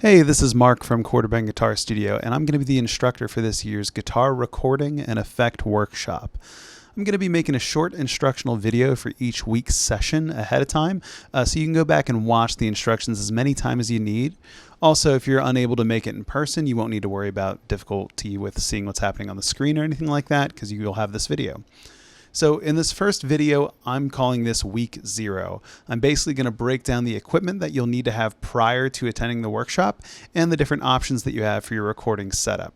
Hey, this is Mark from Quarterbang Guitar Studio, and I'm going to be the instructor for this year's guitar recording and effect workshop. I'm going to be making a short instructional video for each week's session ahead of time, so you can go back and watch the instructions as many times as you need. Also, if you're unable to make it in person, you won't need to worry about difficulty with seeing what's happening on the screen or anything like that, because you will have this video. So in this first video, I'm calling this week 0. I'm basically going to break down the equipment that you'll need to have prior to attending the workshop and the different options that you have for your recording setup.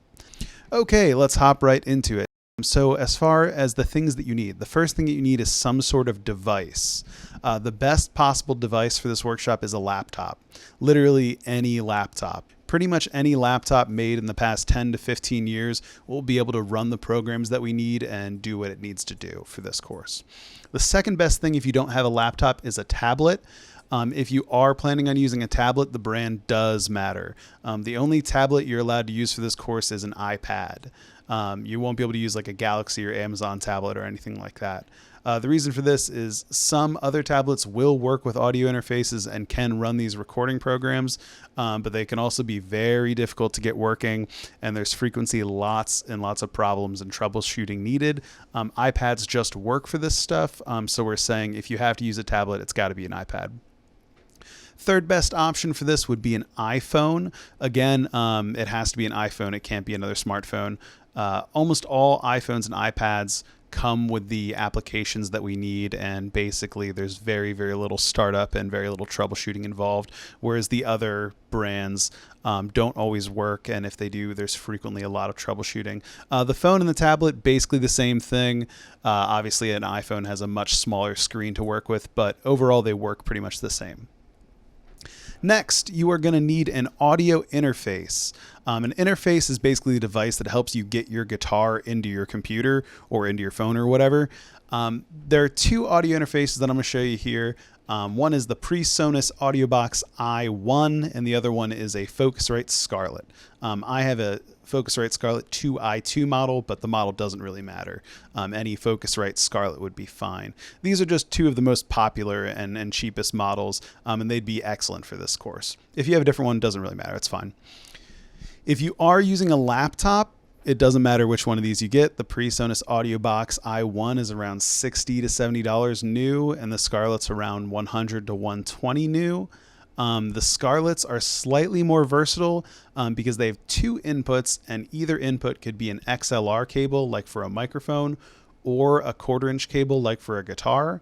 Okay, let's hop right into it. So as far as the things that you need, the first thing that you need is some sort of device. The best possible device for this workshop is a laptop. Literally any laptop. Pretty much any laptop made in the past 10 to 15 years will be able to run the programs that we need and do what it needs to do for this course. The second best thing if you don't have a laptop is a tablet. If you are planning on using a tablet, the brand does matter. The only tablet you're allowed to use for this course is an iPad. You won't be able to use like a Galaxy or Amazon tablet or anything like that. The reason for this is some other tablets will work with audio interfaces and can run these recording programs, but they can also be very difficult to get working, and there's frequently lots and lots of problems and troubleshooting needed. iPads just work for this stuff, so we're saying if you have to use a tablet, it's got to be an iPad. Third best option for this would be an iPhone. Again, it has to be an iPhone. It can't be another smartphone. Almost all iPhones and iPads come with the applications that we need, and basically there's very, very little startup and very little troubleshooting involved, whereas the other brands don't always work, and if they do, there's frequently a lot of troubleshooting. The phone and the tablet, basically the same thing. Obviously an iPhone has a much smaller screen to work with, but overall they work pretty much the same. Next, you are going to need an audio interface. An interface is basically a device that helps you get your guitar into your computer or into your phone or whatever. There are two audio interfaces that I'm going to show you here. One is the PreSonus AudioBox i1, and the other one is a Focusrite Scarlett. I have a Focusrite Scarlett 2i2 model, but the model doesn't really matter. Any Focusrite Scarlett would be fine. These are just two of the most popular and cheapest models, and they'd be excellent for this course. If you have a different one, it doesn't really matter. It's fine. If you are using a laptop, it doesn't matter which one of these you get. The PreSonus AudioBox i1 is around $60 to $70 new, and the Scarlett's around $100 to $120 new. The Scarletts are slightly more versatile because they have two inputs, and either input could be an XLR cable, like for a microphone, or a 1/4 inch cable, like for a guitar.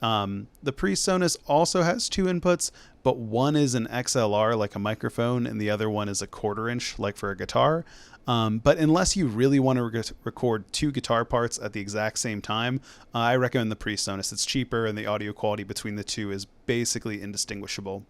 The PreSonus also has two inputs, but one is an XLR, like a microphone, and the other one is a 1/4 inch, like for a guitar. But unless you really want to record two guitar parts at the exact same time, I recommend the PreSonus. It's cheaper, and the audio quality between the two is basically indistinguishable.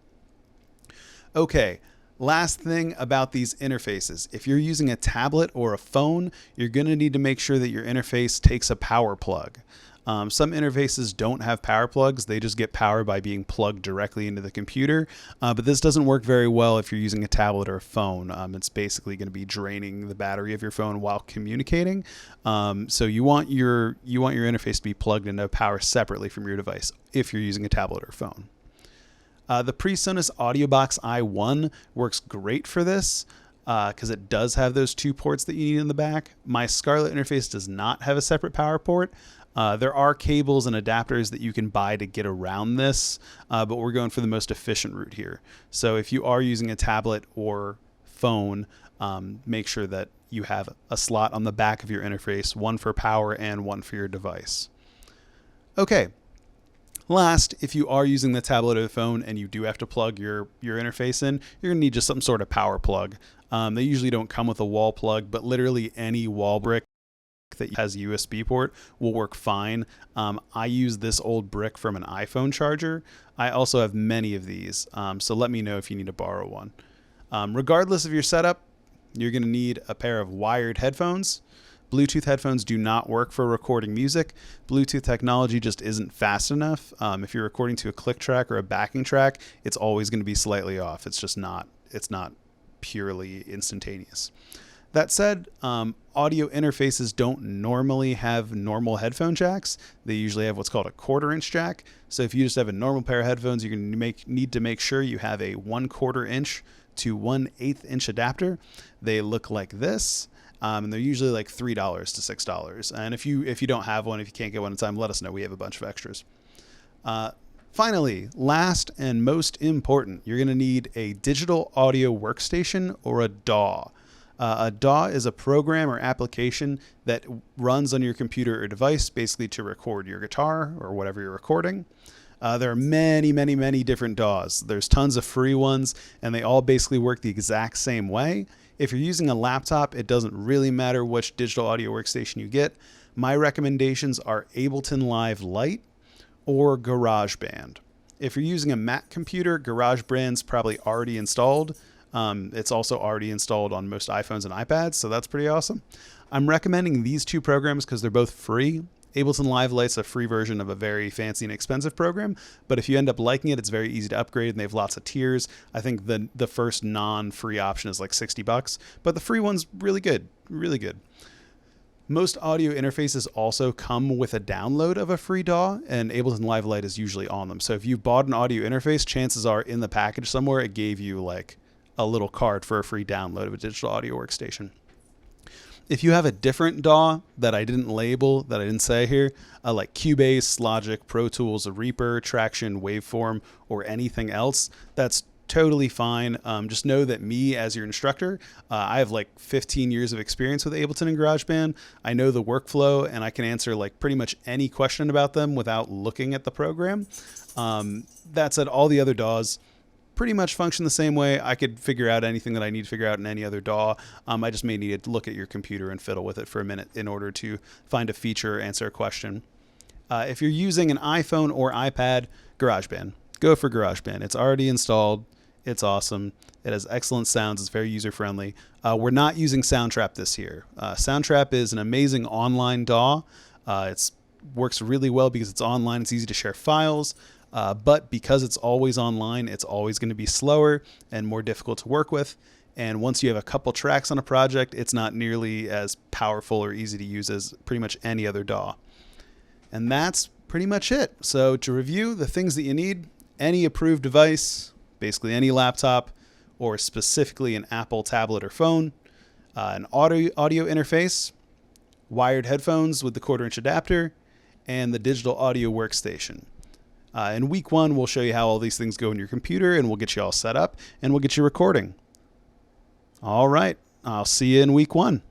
Okay, last thing about these interfaces. If you're using a tablet or a phone, you're going to need to make sure that your interface takes a power plug. Some interfaces don't have power plugs. They just get power by being plugged directly into the computer. But this doesn't work very well if you're using a tablet or a phone. It's basically going to be draining the battery of your phone while communicating. So you want your interface to be plugged into power separately from your device if you're using a tablet or phone. The PreSonus AudioBox i1 works great for this because it does have those two ports that you need in the back. My Scarlett interface does not have a separate power port. There are cables and adapters that you can buy to get around this, but we're going for the most efficient route here. So if you are using a tablet or phone, make sure that you have a slot on the back of your interface, one for power and one for your device. Okay. Last, if you are using the tablet or the phone and you do have to plug your interface in, you're going to need just some sort of power plug. They usually don't come with a wall plug, but literally any wall brick that has a USB port will work fine. I use this old brick from an iPhone charger. I also have many of these, so let me know if you need to borrow one. Regardless of your setup, you're going to need a pair of wired headphones. Bluetooth headphones do not work for recording music. Bluetooth technology just isn't fast enough. If you're recording to a click track or a backing track, it's always going to be slightly off. It's just not, it's not purely instantaneous. That said, audio interfaces don't normally have normal headphone jacks. They usually have what's called a 1/4-inch jack. So if you just have a normal pair of headphones, you're going to need to make sure you have a 1/4-inch to 1/8-inch adapter. They look like this, and they're usually like $3 to $6. And if you don't have one, if you can't get one in time, let us know. We have a bunch of extras. Finally, last and most important, you're going to need a digital audio workstation or a DAW. A DAW is a program or application that runs on your computer or device, basically to record your guitar or whatever you're recording. There are many, many, many different DAWs. There's tons of free ones, and they all basically work the exact same way. If you're using a laptop, it doesn't really matter which digital audio workstation you get. My recommendations are Ableton Live Lite or GarageBand. If you're using a Mac computer, GarageBand's probably already installed. It's also already installed on most iPhones and iPads, so that's pretty awesome. I'm recommending these two programs because they're both free. Ableton Live Lite's a free version of a very fancy and expensive program, but if you end up liking it, it's very easy to upgrade, and they have lots of tiers. I think the first non-free option is like $60, but the free one's really good, really good. Most audio interfaces also come with a download of a free DAW, and Ableton Live Lite is usually on them. So if you bought an audio interface, chances are in the package somewhere it gave you like a little card for a free download of a digital audio workstation. If you have a different DAW that I didn't label, that I didn't say here, like Cubase, Logic, Pro Tools, Reaper, Traction, Waveform, or anything else, that's totally fine. Just know that me as your instructor, I have like 15 years of experience with Ableton and GarageBand. I know the workflow, and I can answer like pretty much any question about them without looking at the program. That said, all the other DAWs pretty much function the same way. I could figure out anything that I need to figure out in any other DAW. I just may need to look at your computer and fiddle with it for a minute in order to find a feature or answer a question. If you're using an iPhone or iPad, GarageBand. Go for GarageBand. It's already installed. It's awesome. It has excellent sounds. It's very user-friendly. We're not using Soundtrap this year. Soundtrap is an amazing online DAW. It works really well because it's online. It's easy to share files. But because it's always online, it's always going to be slower and more difficult to work with. And once you have a couple tracks on a project, it's not nearly as powerful or easy to use as pretty much any other DAW. And that's pretty much it. So to review the things that you need, any approved device, basically any laptop, or specifically an Apple tablet or phone, an audio interface, wired headphones with the 1/4-inch adapter, and the digital audio workstation. In week 1, we'll show you how all these things go in your computer, and we'll get you all set up, and we'll get you recording. All right. I'll see you in week 1.